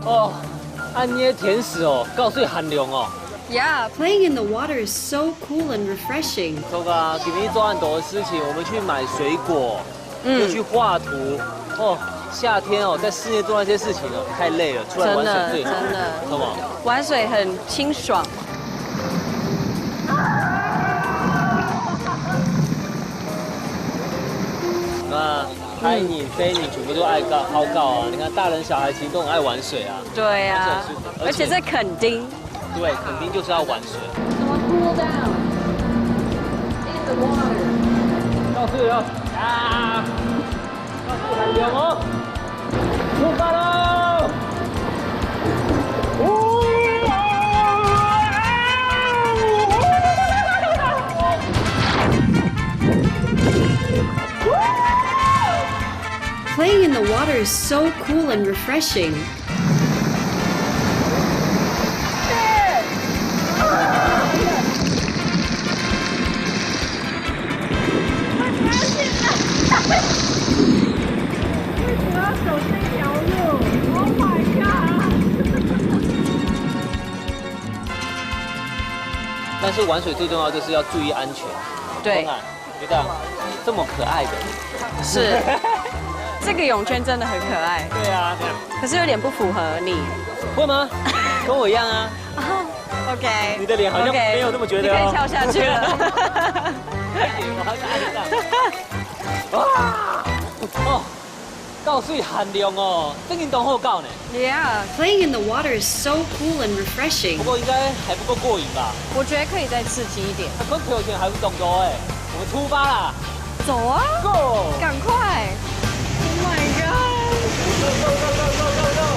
哦，按捏甜食哦，告诉寒凉哦。Yeah, playing in the water is so cool and refreshing. 这个啊，给你做很多的事情，我们去买水果，又去画图。哦，夏天哦，在室内做那些事情哦，太累了，出来玩水最好。真的，什么？玩水很清爽。那开你、飞你，全部都爱好告啊！你看大人小孩其实都很爱玩水啊。对啊，而且在垦丁。对，垦丁就是要玩水。Cool down in the water. 告诉要啊！告诉寒凉哦，出发喽！Playing in the water is so cool and refreshing. Oh my god！ 但是玩水最重要就是要注意安全。对，觉得这么可爱的，是这个泳圈真的很可爱。对啊，可是有点不符合你。会吗？跟我一样啊。OK， 你的脸好像没有那么觉得哦。你可以跳下去了。我好像爱上。哇！哦，告水寒凉哦，这运动好搞呢。Yeah, playing in the water is so cool and refreshing. 不过应该还不够过瘾吧？我觉得可以再刺激一点。那跟朋友圈还不动作哎，我们出发啦！走啊 Go！ 赶快 ！Oh my god！ Go go go go go go go！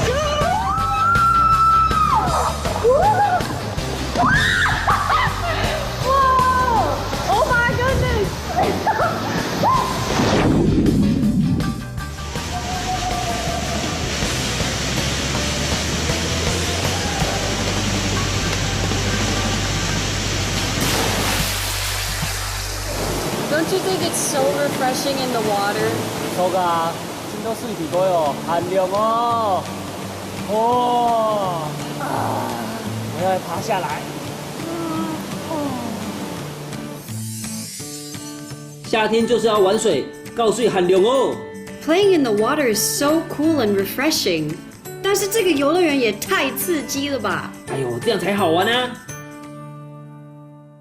Oh my goodness！ Don't you think it's so refreshing in the water? 错噶，真都水体过哦，寒凉哦。哇！我要爬下来。夏天就是要玩水，告水寒凉哦。Playing in the water is so cool and refreshing. 但是这个游乐园也太刺激了吧！哎呦，这样才好玩啊！